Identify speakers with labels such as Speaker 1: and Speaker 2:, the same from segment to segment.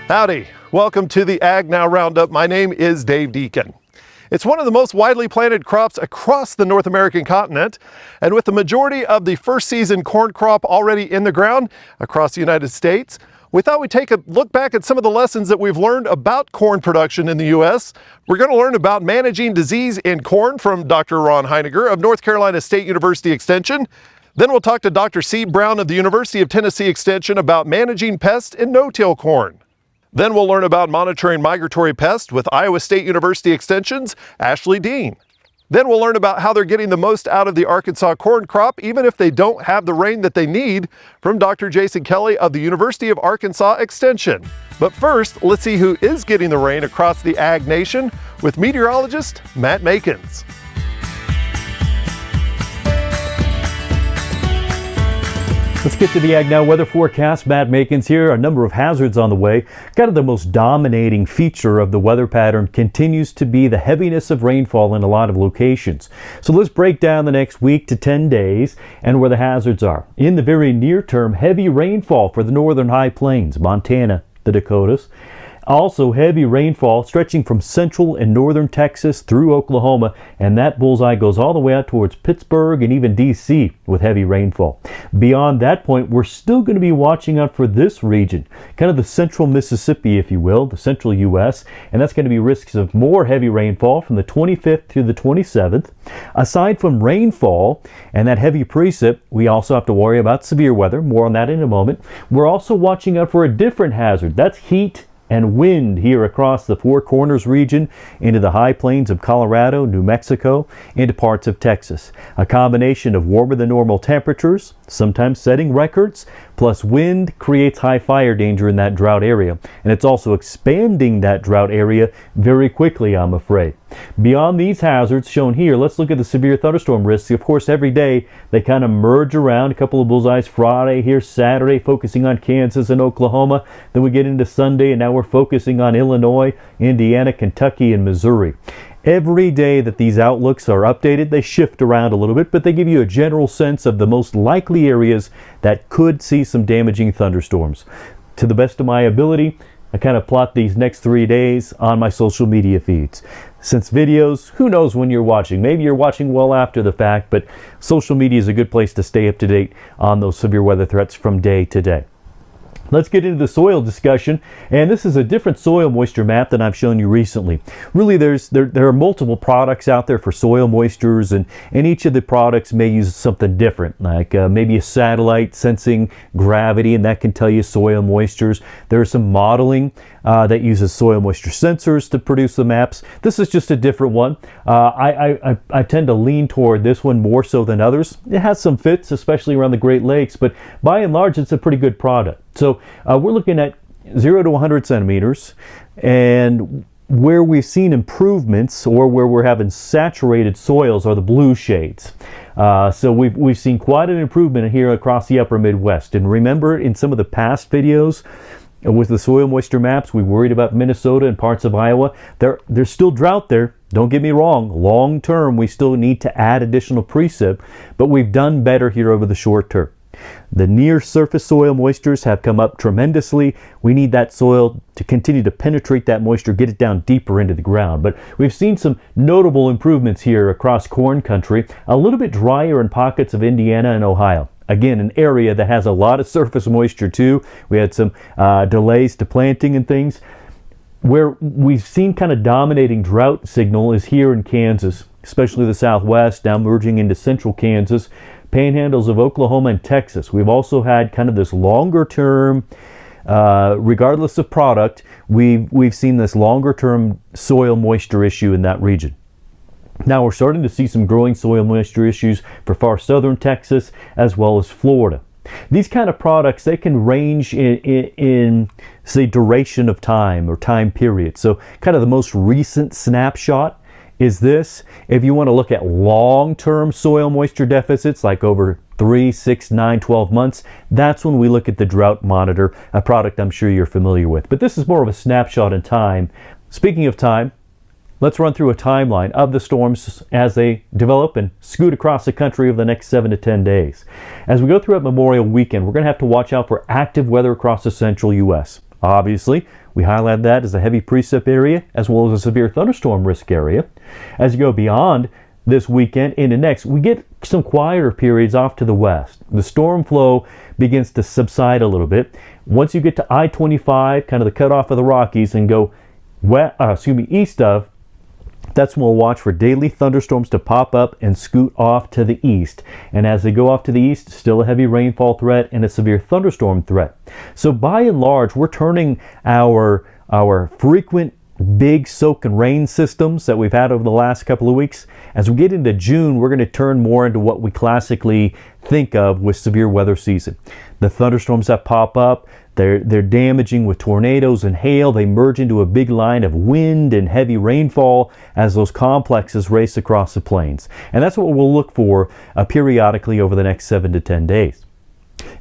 Speaker 1: Howdy, welcome to the AgNow Roundup. My name is Dave Deacon. It's one of the most widely planted crops across the North American continent, and with the majority of the first season corn crop already in the ground across the United States, we thought we'd take a look back at some of the lessons that we've learned about corn production in the U.S. We're going to learn about managing disease in corn from Dr. Ron Heineger of North Carolina State University Extension. Then we'll talk to Dr. Sebe Brown of the University of Tennessee Extension about managing pests in no-till corn. Then we'll learn about monitoring migratory pests with Iowa State University Extension's Ashley Dean. Then we'll learn about how they're getting the most out of the Arkansas corn crop, even if they don't have the rain that they need, from Dr. Jason Kelley of the University of Arkansas Extension. But first, let's see who is getting the rain across the Ag Nation with meteorologist Matt Makins.
Speaker 2: Let's get to the AgNow weather forecast. Matt Makins here. A number of hazards on the way. Kind of the most dominating feature of the weather pattern continues to be the heaviness of rainfall in a lot of locations. So let's break down the next week to 10 days and where the hazards are. In the very near term, heavy rainfall for the northern high plains, Montana, the Dakotas. Also heavy rainfall stretching from central and northern Texas through Oklahoma, and that bullseye goes all the way out towards Pittsburgh and even DC with heavy rainfall. Beyond that point, we're still going to be watching out for this region, kind of the central Mississippi, if you will, the central U.S., and that's going to be risks of more heavy rainfall from the 25th to the 27th. Aside from rainfall and that heavy precip, we also have to worry about severe weather. More on that in a moment. We're also watching out for a different hazard. That's heat and wind here across the Four Corners region into the high plains of Colorado, New Mexico, into parts of Texas. A combination of warmer than normal temperatures, sometimes setting records, plus wind creates high fire danger in that drought area. And it's also expanding that drought area very quickly, I'm afraid. Beyond these hazards shown here, let's look at the severe thunderstorm risks. Of course, every day they kind of merge around. A couple of bullseyes Friday, here Saturday, focusing on Kansas and Oklahoma. Then we get into Sunday, and now we're focusing on Illinois, Indiana, Kentucky, and Missouri. Every day that these outlooks are updated, they shift around a little bit, but they give you a general sense of the most likely areas that could see some damaging thunderstorms. To the best of my ability, I kind of plot these next 3 days on my social media feeds. Since videos, who knows when you're watching? Maybe you're watching well after the fact, but social media is a good place to stay up to date on those severe weather threats from day to day. Let's get into the soil discussion, and this is a different soil moisture map than I've shown you recently. Really, there are multiple products out there for soil moistures, and each of the products may use something different, like maybe a satellite sensing gravity, and that can tell you soil moistures. There's some modeling that uses soil moisture sensors to produce the maps. This is just a different one. I tend to lean toward this one more so than others. It has some fits, especially around the Great Lakes, but by and large, it's a pretty good product. So we're looking at 0 to 100 centimeters, and where we've seen improvements or where we're having saturated soils are the blue shades. So we've seen quite an improvement here across the upper Midwest. And remember, in some of the past videos with the soil moisture maps, we worried about Minnesota and parts of Iowa. There's still drought there. Don't get me wrong. Long term, we still need to add additional precip, but we've done better here over the short term. The near surface soil moistures have come up tremendously. We need that soil to continue to penetrate that moisture, get it down deeper into the ground. But we've seen some notable improvements here across corn country. A little bit drier in pockets of Indiana and Ohio. Again, an area that has a lot of surface moisture too. We had some delays to planting and things. Where we've seen kind of dominating drought signal is here in Kansas, especially the Southwest, now merging into central Kansas. Panhandles of Oklahoma and Texas. We've also had kind of this longer term, regardless of product, we've seen this longer term soil moisture issue in that region. Now we're starting to see some growing soil moisture issues for far southern Texas as well as Florida. These kind of products, they can range in say duration of time or time period. So kind of the most recent snapshot is this. If you want to look at long-term soil moisture deficits, like over 3, 6, 9, 12 months, that's when we look at the Drought Monitor, a product I'm sure you're familiar with. But this is more of a snapshot in time. Speaking of time, let's run through a timeline of the storms as they develop and scoot across the country over the next 7 to 10 days. As we go throughout Memorial Weekend, we're going to have to watch out for active weather across the central U.S. Obviously, We highlight that as a heavy precip area as well as a severe thunderstorm risk area. As you go beyond this weekend into next, we get some quieter periods off to the west. The storm flow begins to subside a little bit. Once you get to I-25, kind of the cutoff of the Rockies, and go east of, that's when we'll watch for daily thunderstorms to pop up and scoot off to the east. And as they go off to the east, still a heavy rainfall threat and a severe thunderstorm threat. So by and large, we're turning our frequent big soak and rain systems that we've had over the last couple of weeks. As we get into June, we're going to turn more into what we classically think of with severe weather season. The thunderstorms that pop up, they're damaging with tornadoes and hail. They merge into a big line of wind and heavy rainfall as those complexes race across the plains. And that's what we'll look for periodically over the next 7 to 10 days.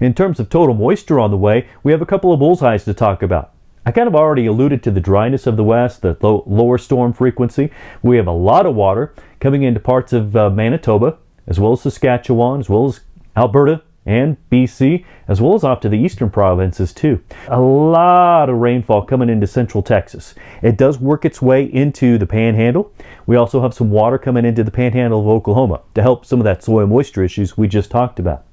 Speaker 2: In terms of total moisture on the way, we have a couple of bullseyes to talk about. I kind of already alluded to the dryness of the west, the lower storm frequency. We have a lot of water coming into parts of Manitoba, as well as Saskatchewan, as well as Alberta and BC, as well as off to the eastern provinces too. A lot of rainfall coming into central Texas. It does work its way into the Panhandle. We also have some water coming into the Panhandle of Oklahoma to help some of that soil moisture issues we just talked about.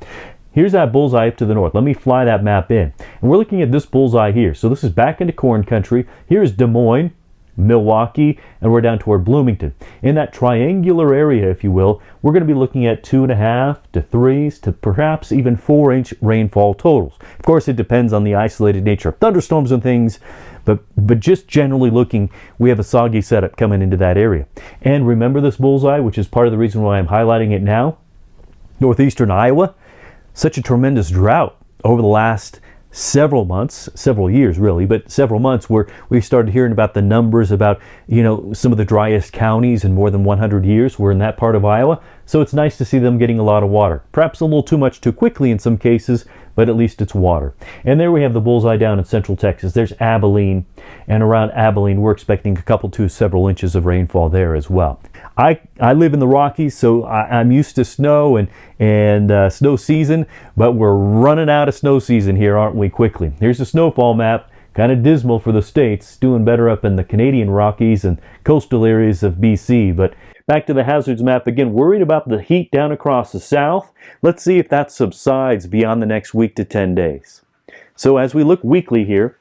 Speaker 2: Here's that bullseye up to the north. Let me fly that map in. And we're looking at this bullseye here. So this is back into corn country. Here's Des Moines, Milwaukee, and we're down toward Bloomington. In that triangular area, if you will, we're going to be looking at 2.5 to 3 to perhaps even 4-inch rainfall totals. Of course, it depends on the isolated nature of thunderstorms and things, but just generally looking, we have a soggy setup coming into that area. And remember this bullseye, which is part of the reason why I'm highlighting it now, northeastern Iowa. Such a tremendous drought over the last several months, several years really, but several months where we started hearing about the numbers about, some of the driest counties in more than 100 years were in that part of Iowa. So it's nice to see them getting a lot of water. Perhaps a little too much too quickly in some cases, but at least it's water. And there we have the bullseye down in central Texas. There's Abilene, and around Abilene we're expecting a couple to several inches of rainfall there as well. I live in the Rockies, so I'm used to snow and snow season, but we're running out of snow season here, aren't we, quickly? Here's the snowfall map, kind of dismal for the states, doing better up in the Canadian Rockies and coastal areas of BC. But back to the hazards map again, worried about the heat down across the south. Let's see if that subsides beyond the next week to 10 days. So as we look weekly here,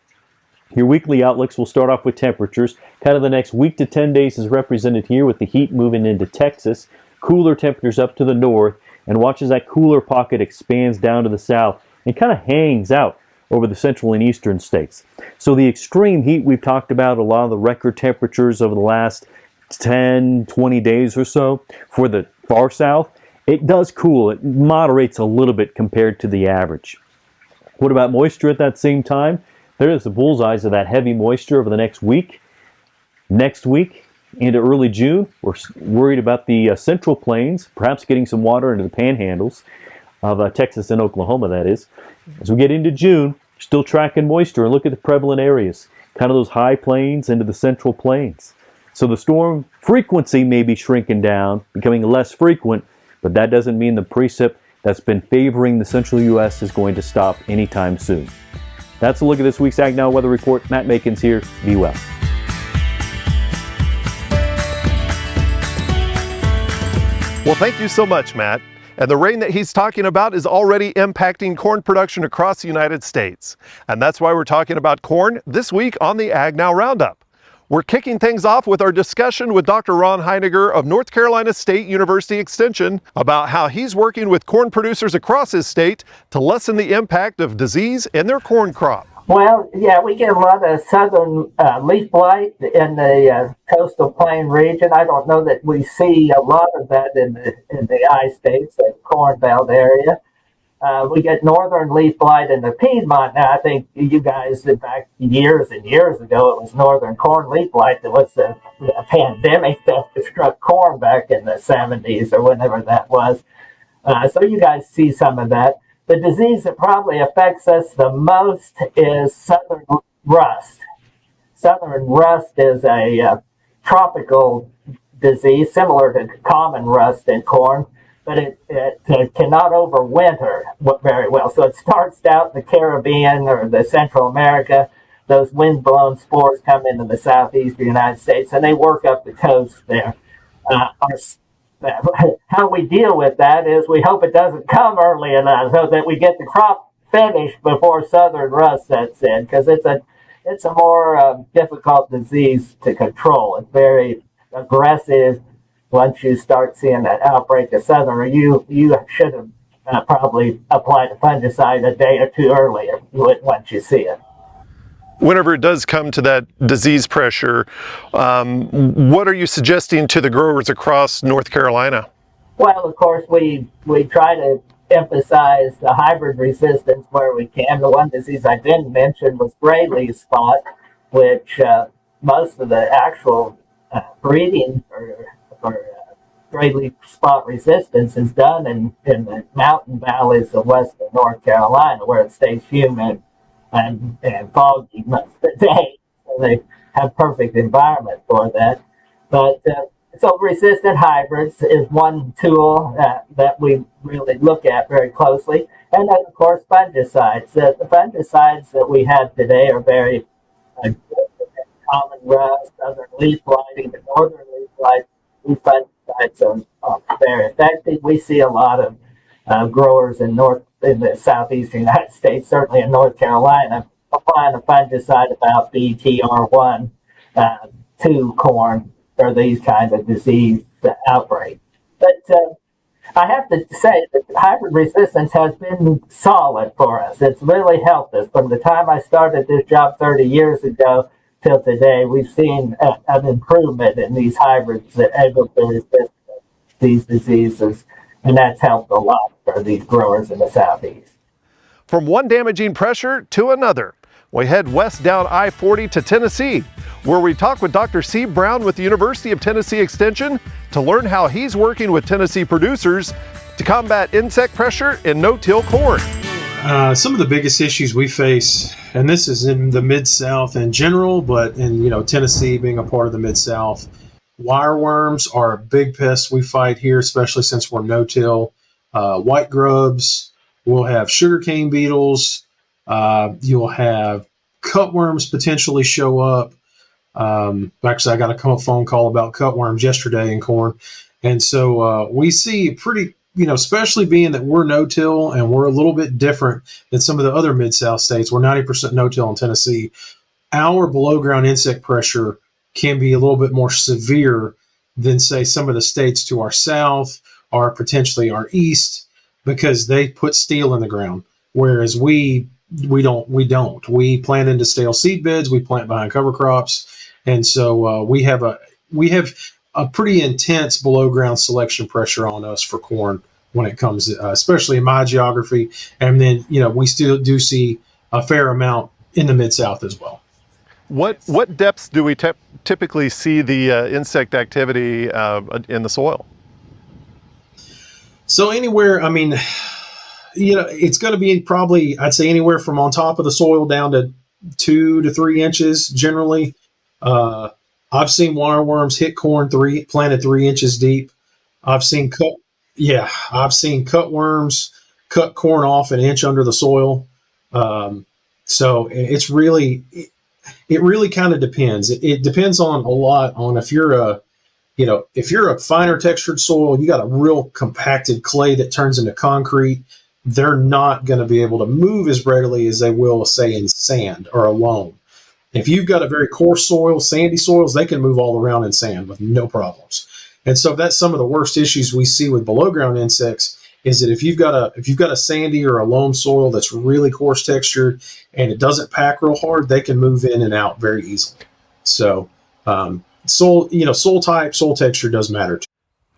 Speaker 2: your weekly outlooks will start off with temperatures. Kind of the next week to 10 days is represented here with the heat moving into Texas, cooler temperatures up to the north, and watch as that cooler pocket expands down to the south and kind of hangs out over the central and eastern states. So the extreme heat we've talked about, a lot of the record temperatures over the last 10, 20 days or so for the far south, it does cool. It moderates a little bit compared to the average. What about moisture at that same time? There's the bullseyes of that heavy moisture over the next week. Next week into early June, we're worried about the central plains, perhaps getting some water into the panhandles of Texas and Oklahoma, that is. As we get into June, still tracking moisture and look at the prevalent areas, kind of those high plains into the central plains. So the storm frequency may be shrinking down, becoming less frequent, but that doesn't mean the precip that's been favoring the central U.S. is going to stop anytime soon. That's a look at this week's AgNow Weather Report. Matt Makins here. Be well.
Speaker 1: Well, thank you so much, Matt. And the rain that he's talking about is already impacting corn production across the United States. And that's why we're talking about corn this week on the AgNow Roundup. We're kicking things off with our discussion with Dr. Ron Heineger of North Carolina State University Extension about how he's working with corn producers across his state to lessen the impact of disease in their corn crop.
Speaker 3: Well, yeah, we get a lot of southern leaf blight in the coastal plain region. I don't know that we see a lot of that in the I-states, the Corn Belt area. We get northern leaf blight in the Piedmont. Now, I think you guys, back years and years ago, it was northern corn leaf blight that was a pandemic that struck corn back in the 70s or whenever that was. So you guys see some of that. The disease that probably affects us the most is southern rust. Southern rust is a tropical disease similar to common rust in corn, but it cannot overwinter very well. So it starts out in the Caribbean or the Central America, those wind-blown spores come into the southeastern United States, and they work up the coast there. How we deal with that is we hope it doesn't come early enough so that we get the crop finished before southern rust sets in, because it's a more difficult disease to control. It's very aggressive. Once you start seeing that outbreak of southern, you should have probably applied a fungicide a day or two earlier once you see it.
Speaker 1: Whenever it does come to that disease pressure, what are you suggesting to the growers across North Carolina?
Speaker 3: Well, of course, we try to emphasize the hybrid resistance where we can. The one disease I didn't mention was gray leaf spot, which most of the actual breeding for gray leaf spot resistance is done in the mountain valleys of western North Carolina, where it stays humid and foggy most of the day. So they have perfect environment for that. But so resistant hybrids is one tool that we really look at very closely. And then, of course, fungicides. The fungicides that we have today are very good. Common rust, southern leaf blighting, the northern leaf blight. These fungicides are very effective. We see a lot of growers in the southeastern United States, certainly in North Carolina, applying a fungicide about BTR1 to corn for these kinds of disease outbreaks. But I have to say that hybrid resistance has been solid for us. It's really helped us. From the time I started this job 30 years ago till today, we've seen an improvement in these hybrids that are able to resist these diseases, and that's helped a lot for these growers in the southeast.
Speaker 1: From one damaging pressure to another, we head west down I-40 to Tennessee, where we talk with Dr. Sebe Brown with the University of Tennessee Extension to learn how he's working with Tennessee producers to combat insect pressure in no-till corn.
Speaker 4: Some of the biggest issues we face, and this is in the Mid-South in general, but in Tennessee being a part of the Mid-South, wireworms are a big pest we fight here, especially since we're no-till. White grubs, we'll have sugarcane beetles, you'll have cutworms potentially show up. Actually, I got a phone call about cutworms yesterday in corn. And so we see pretty, especially being that we're no-till and we're a little bit different than some of the other Mid-South states. We're 90% no-till in Tennessee. Our below-ground insect pressure can be a little bit more severe than, say, some of the states to our south or potentially our east, because they put steel in the ground, whereas we don't. We plant into stale seed beds. We plant behind cover crops, and so we have a pretty intense below ground selection pressure on us for corn when it comes, especially in my geography. And then we still do see a fair amount in the Mid-South as well.
Speaker 1: What depths do we typically see the insect activity in the soil?
Speaker 4: So anywhere, it's going to be probably, I'd say, anywhere from on top of the soil down to 2 to 3 inches generally. I've seen wireworms hit corn planted 3 inches deep. I've seen cutworms cut corn off an inch under the soil. So it's really, it really kind of depends. It depends on a lot on if you're a finer textured soil, you got a real compacted clay that turns into concrete. They're not going to be able to move as readily as they will, say, in sand or a loam. If you've got a very coarse soil, sandy soils, they can move all around in sand with no problems. And so that's some of the worst issues we see with below ground insects, is that if you've got a sandy or a loam soil that's really coarse textured and it doesn't pack real hard, they can move in and out very easily. So soil type, soil texture does matter too.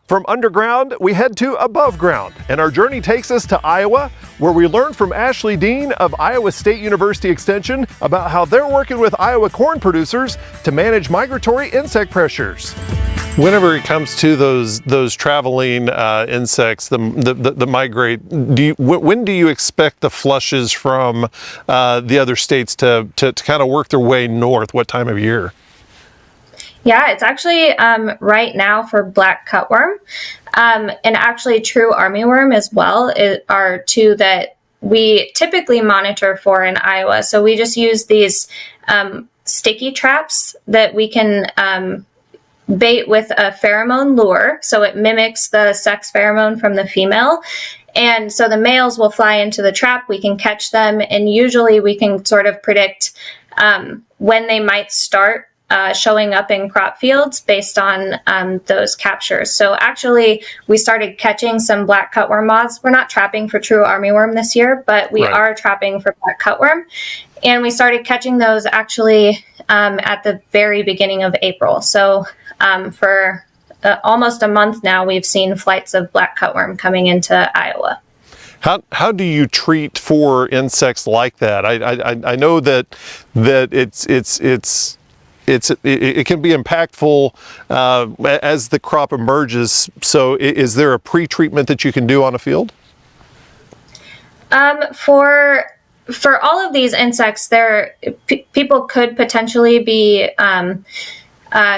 Speaker 1: From underground, we head to above ground, and our journey takes us to Iowa, where we learn from Ashley Dean of Iowa State University Extension about how they're working with Iowa corn producers to manage migratory insect pressures. Whenever it comes to those traveling insects that migrate, when do you expect the flushes from the other states to kind of work their way north? What time of year?
Speaker 5: Yeah, it's actually right now for black cutworm and actually true armyworm as well are two that we typically monitor for in Iowa. So we just use these sticky traps that we can bait with a pheromone lure. So it mimics the sex pheromone from the female. And so the males will fly into the trap, we can catch them, and usually we can sort of predict when they might start showing up in crop fields based on those captures. So actually, we started catching some black cutworm moths. We're not trapping for true armyworm this year, but we are trapping for black cutworm. And we started catching those actually at the very beginning of April. So for almost a month now, we've seen flights of black cutworm coming into Iowa.
Speaker 1: How do you treat for insects like that? I know that it can be impactful as the crop emerges. So is there a pre-treatment that you can do on a field?
Speaker 5: For all of these insects, people could potentially be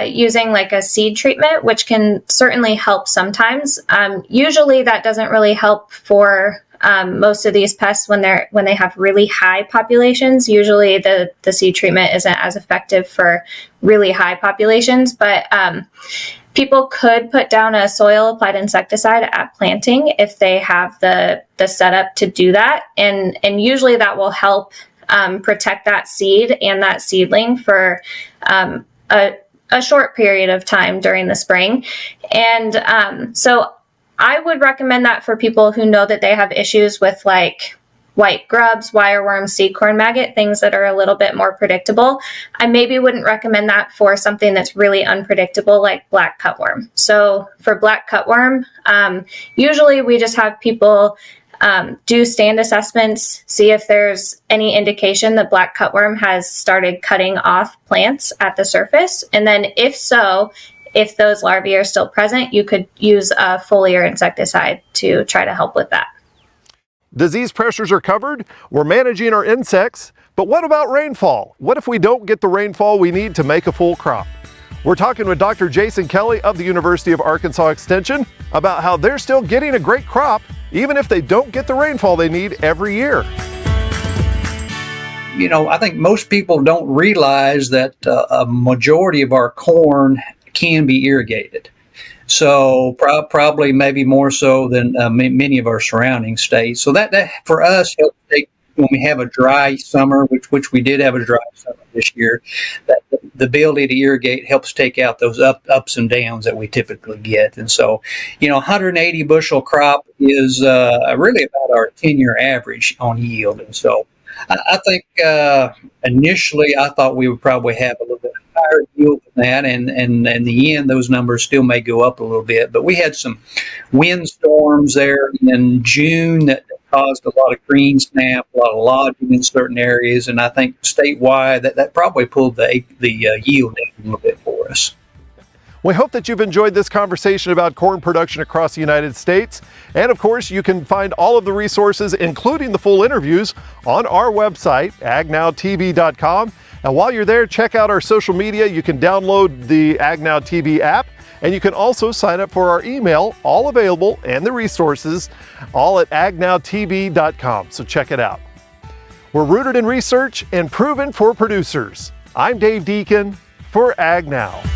Speaker 5: using like a seed treatment, which can certainly help sometimes. Usually that doesn't really help for most of these pests when they have really high populations. Usually the seed treatment isn't as effective for really high populations, but people could put down a soil applied insecticide at planting if they have the setup to do that. And usually that will help protect that seed and that seedling for a short period of time during the spring. And so I would recommend that for people who know that they have issues with like white grubs, wireworms, seed corn maggot, things that are a little bit more predictable. I maybe wouldn't recommend that for something that's really unpredictable like black cutworm. So for black cutworm, usually we just have people do stand assessments, see if there's any indication that black cutworm has started cutting off plants at the surface. And then if so, if those larvae are still present, you could use a foliar insecticide to try to help with that.
Speaker 1: Disease pressures are covered. We're managing our insects. But what about rainfall? What if we don't get the rainfall we need to make a full crop? We're talking with Dr. Jason Kelley of the University of Arkansas Extension about how they're still getting a great crop, even if they don't get the rainfall they need every year.
Speaker 6: You know, I think most people don't realize that a majority of our corn can be irrigated. So probably maybe more so than many of our surrounding states. So that for us helps take, when we have a dry summer, which we did have a dry summer this year, that the ability to irrigate helps take out those ups and downs that we typically get. And so, 180 bushel crop is really about our 10-year average on yield. And so I think initially I thought we would probably have a little bit higher yield than that, and in the end those numbers still may go up a little bit. But we had some windstorms there in June that caused a lot of green snap, a lot of lodging in certain areas, and I think statewide that probably pulled the yield in a little bit for us.
Speaker 1: We hope that you've enjoyed this conversation about corn production across the United States. And of course, you can find all of the resources, including the full interviews, on our website, agnowtv.com. And while you're there, check out our social media. You can download the AgNow TV app, and you can also sign up for our email, all available, and the resources, all at agnowtv.com. So check it out. We're rooted in research and proven for producers. I'm Dave Deacon for AgNow.